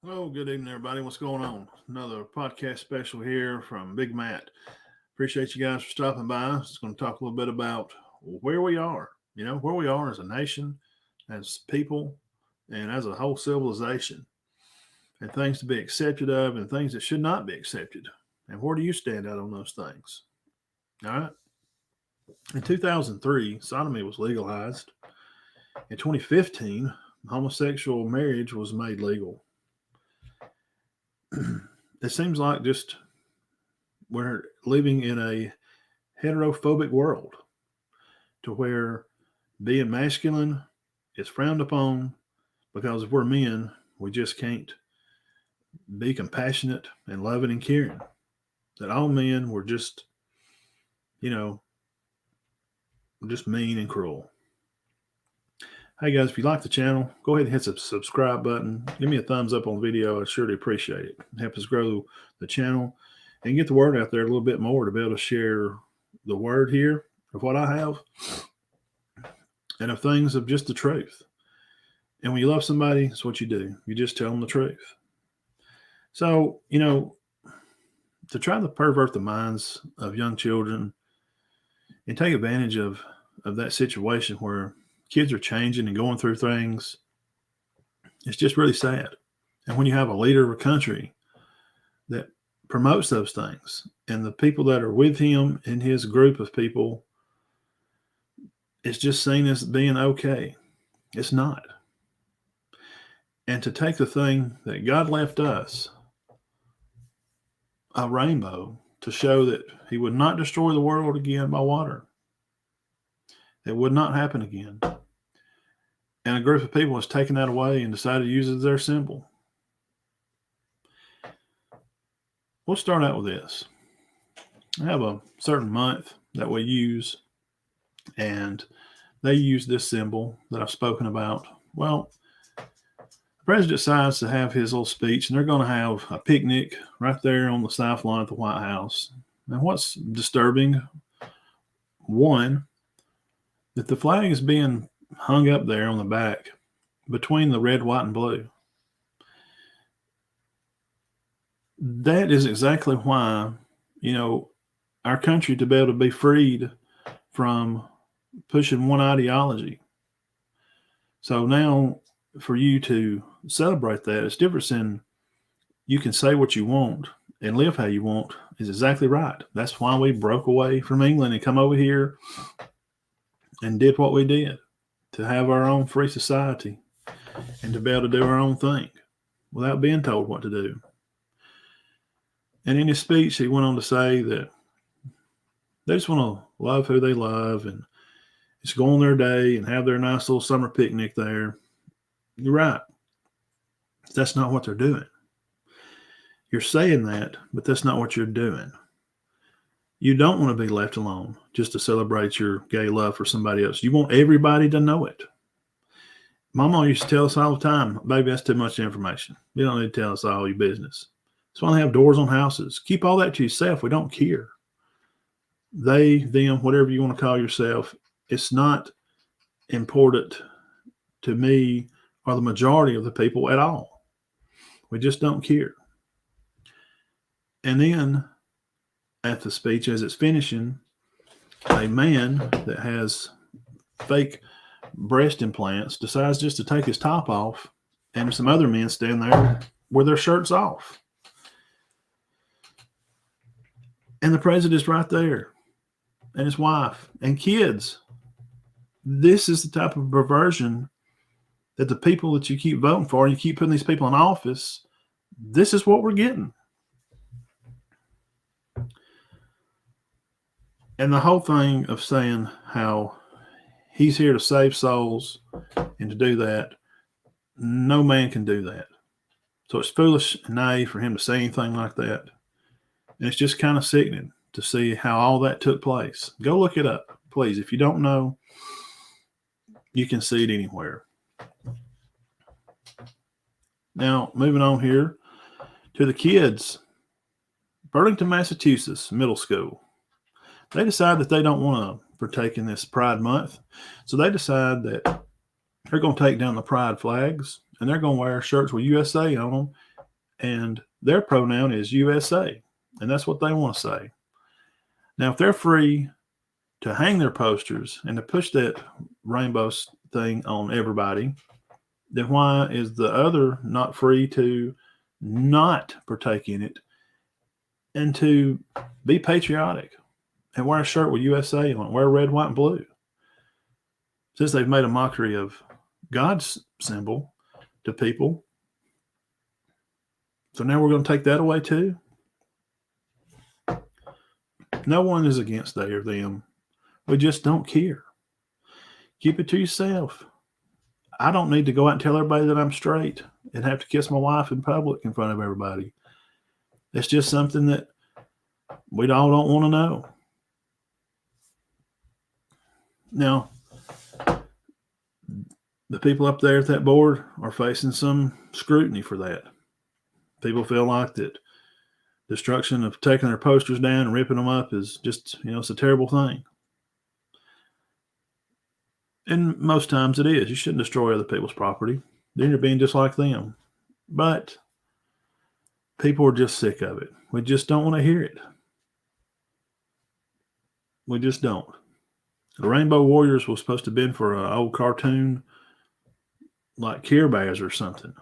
Hello, good evening, everybody. What's going on? Another podcast special here from Big Matt. Appreciate you guys for stopping by. Just going to talk a little bit about where we are, where we are as a nation, as people, and as a whole civilization, and things to be accepted of and things that should not be accepted. And where do you stand out on those things? All right. In 2003, sodomy was legalized. In 2015, homosexual marriage was made legal. It seems like just we're living in a heterophobic world to where being masculine is frowned upon because if we're men, we just can't be compassionate and loving and caring. That all men were just, you know, just mean and cruel. Hey guys, if you like the channel, go ahead and hit the subscribe button. Give me a thumbs up on the video. I'd surely appreciate it. Help us grow the channel and get the word out there a little bit more to be able to share the word here of what I have and of things of just the truth. And when you love somebody, that's what you do. You just tell them the truth. So, to try to pervert the minds of young children and take advantage of that situation where kids are changing and going through things, it's just really sad. And when you have a leader of a country that promotes those things and the people that are with him and his group of people, it's just seen as being okay. It's not. And to take the thing that God left us, a rainbow, to show that he would not destroy the world again by water. It would not happen again. And a group of people has taken that away and decided to use it as their symbol. We'll start out with this. I have a certain month that we use, and they use this symbol that I've spoken about. Well, the president decides to have his little speech, and they're going to have a picnic right there on the south lawn at the White House. And what's disturbing, one, that the flag is being hung up there on the back between the red, white, and blue. That is exactly why, our country, to be able to be freed from pushing one ideology. So now for you to celebrate that, it's different than you can say what you want and live how you want is exactly right. That's why we broke away from England and come over here and did what we did, to have our own free society and to be able to do our own thing without being told what to do. And in his speech, he went on to say that they just want to love who they love and just go on their day and have their nice little summer picnic there. You're right. That's not what they're doing. You're saying that, but that's not what you're doing. You don't want to be left alone just to celebrate your gay love for somebody else. You want everybody to know it. Mama used to tell us all the time, baby, that's too much information. You don't need to tell us all your business. That's why they have doors on houses. Keep all that to yourself. We don't care. They, them, whatever you want to call yourself, it's not important to me or the majority of the people at all. We just don't care. And then at the speech, as it's finishing, a man that has fake breast implants decides just to take his top off, and some other men stand there with their shirts off. And the president is right there, and his wife, and kids. This is the type of perversion that the people that you keep voting for, and you keep putting these people in office, this is what we're getting. And the whole thing of saying how he's here to save souls and to do that, no man can do that. So it's foolish and naive for him to say anything like that. And it's just kind of sickening to see how all that took place. Go look it up, please. If you don't know, you can see it anywhere. Now, moving on here to the kids. Burlington, Massachusetts, middle school. They decide that they don't want to partake in this Pride Month. So they decide that they're going to take down the Pride flags and they're going to wear shirts with USA on them and their pronoun is USA, and that's what they want to say. Now, if they're free to hang their posters and to push that rainbow thing on everybody, then why is the other not free to not partake in it and to be patriotic and wear a shirt with USA on it, wear red, white, and blue? Since they've made a mockery of God's symbol to people, so now we're going to take that away too? No one is against they or them. We just don't care. Keep it to yourself. I don't need to go out and tell everybody that I'm straight and have to kiss my wife in public in front of everybody. It's just something that we all don't want to know. Now, the people up there at that board are facing some scrutiny for that. People feel like that destruction of taking their posters down and ripping them up is just, it's a terrible thing. And most times it is. You shouldn't destroy other people's property. Then you're being just like them. But people are just sick of it. We just don't want to hear it. We just don't. The Rainbow Warriors was supposed to have been for an old cartoon like Care Bears or something.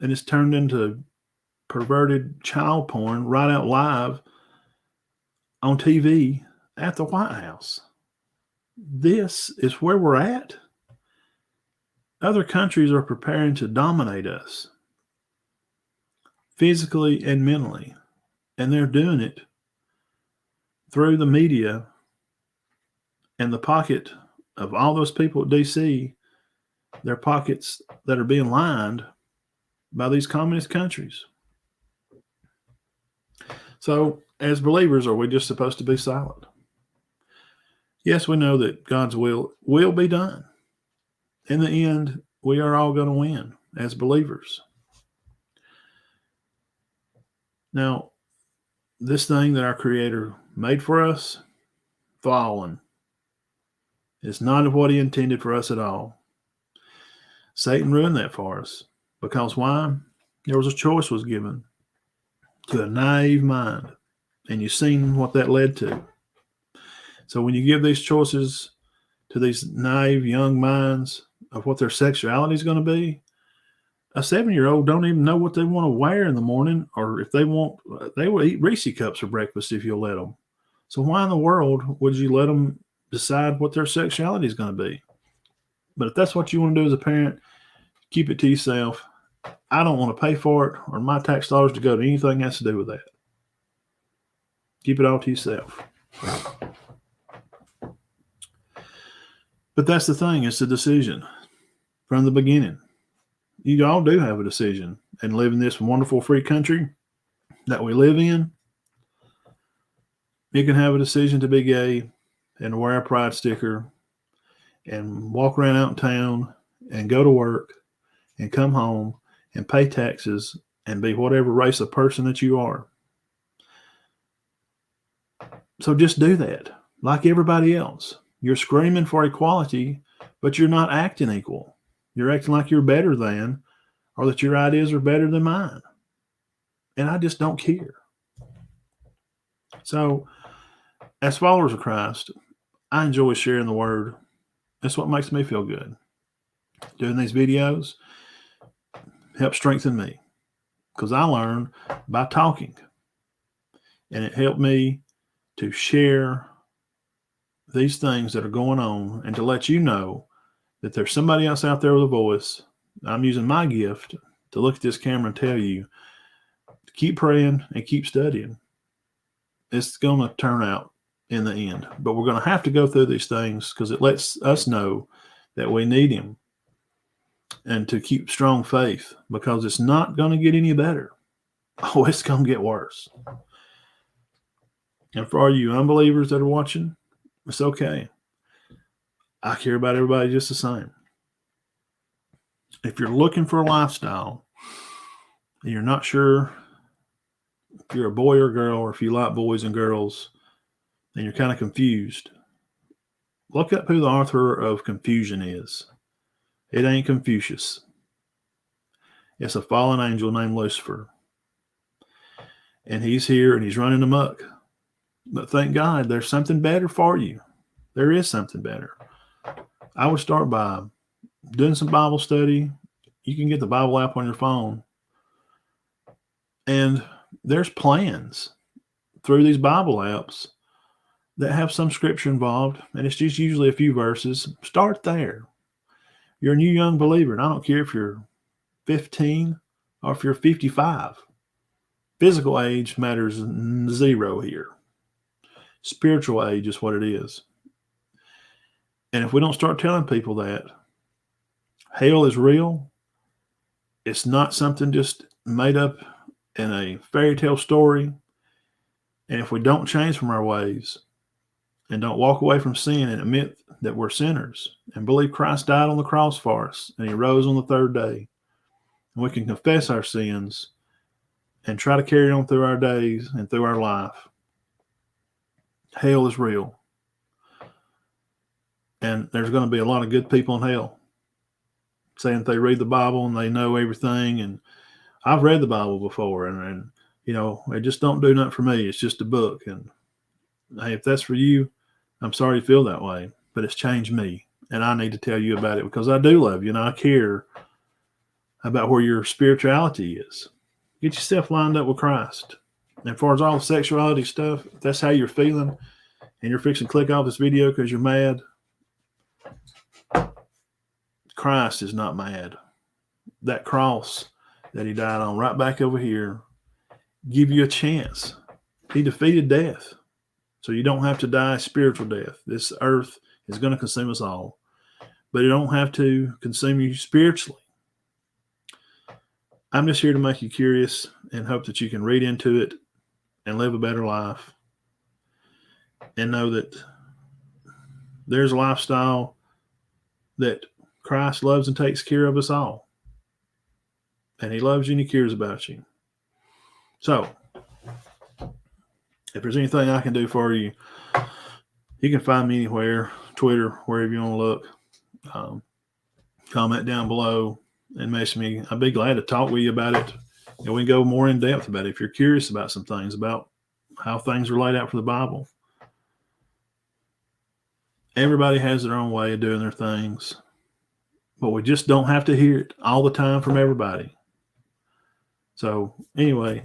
And it's turned into perverted child porn right out live on TV at the White House. This is where we're at. Other countries are preparing to dominate us physically and mentally, and they're doing it through the media and the pocket of all those people at DC, their pockets that are being lined by these communist countries. So, as believers, are we just supposed to be silent? Yes, we know that God's will be done. In the end, we are all going to win as believers. Now, this thing that our Creator made for us, fallen, is not what He intended for us at all. Satan ruined that for us. Because why? There was a choice was given to a naive mind. And you've seen what that led to. So when you give these choices to these naive young minds of what their sexuality is going to be, a 7-year-old don't even know what they want to wear in the morning, or if they will eat Reese cups for breakfast if you'll let them. So why in the world would you let them decide what their sexuality is going to be? But if that's what you want to do as a parent, keep it to yourself. I don't want to pay for it or my tax dollars to go to anything that has to do with that. Keep it all to yourself. But that's the thing. It's a decision from the beginning. You all do have a decision and live in this wonderful free country that we live in. You can have a decision to be gay and wear a pride sticker and walk around out in town and go to work and come home and pay taxes and be whatever race of person that you are. So just do that like everybody else. You're screaming for equality, but you're not acting equal. You're acting like you're better than, or that your ideas are better than mine. And I just don't care. So, as followers of Christ, I enjoy sharing the word. That's what makes me feel good. Doing these videos helps strengthen me because I learn by talking. And it helped me to share these things that are going on and to let you know that there's somebody else out there with a voice. I'm using my gift to look at this camera and tell you to keep praying and keep studying. It's going to turn out in the end, but we're going to have to go through these things because it lets us know that we need Him and to keep strong faith, because it's not going to get any better. Oh, it's going to get worse. And for all you unbelievers that are watching, it's okay. I care about everybody just the same. If you're looking for a lifestyle and you're not sure if you're a boy or girl, or if you like boys and girls, and you're kind of confused, look up who the author of Confusion is. It ain't Confucius. It's a fallen angel named Lucifer. And he's here and he's running amok. But thank God there's something better for you. There is something better. I would start by doing some Bible study. You can get the Bible app on your phone. And there's plans through these Bible apps that have some scripture involved. And it's just usually a few verses. Start there. You're a new young believer. And I don't care if you're 15 or if you're 55. Physical age matters zero here. Spiritual age is what it is. And if we don't start telling people that hell is real, it's not something just made up in a fairy tale story. And if we don't change from our ways and don't walk away from sin and admit that we're sinners and believe Christ died on the cross for us and he rose on the third day, and we can confess our sins and try to carry on through our days and through our life, hell is real. And there's going to be a lot of good people in hell saying that they read the Bible and they know everything. And I've read the Bible before, and you know, it just don't do nothing for me. It's just a book. And hey, if that's for you, I'm sorry you feel that way, but it's changed me. And I need to tell you about it because I do love you and I care about where your spirituality is. Get yourself lined up with Christ. And as far as all the sexuality stuff, if that's how you're feeling and you're fixing to click off this video because you're mad, Christ is not mad. That cross that he died on right back over here give you a chance. He defeated death. So you don't have to die spiritual death. This earth is going to consume us all. But it don't have to consume you spiritually. I'm just here to make you curious and hope that you can read into it and live a better life. And know that there's a lifestyle that Christ loves and takes care of us all. And he loves you and he cares about you. So, if there's anything I can do for you, you can find me anywhere, Twitter, wherever you want to look. Comment down below and message me. I'd be glad to talk with you about it. And we can go more in depth about it if you're curious about some things, about how things are laid out for the Bible. Everybody has their own way of doing their things, but we just don't have to hear it all the time from everybody. So anyway,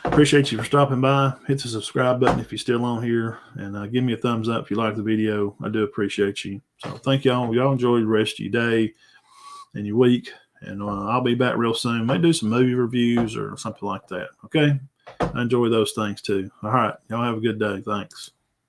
appreciate you for stopping by. Hit the subscribe button if you're still on here, and give me a thumbs up if you like the video. I do appreciate you. So thank y'all. Y'all enjoy the rest of your day and your week, and I'll be back real soon. May do some movie reviews or something like that. Okay, I enjoy those things too. All right, y'all have a good day. Thanks.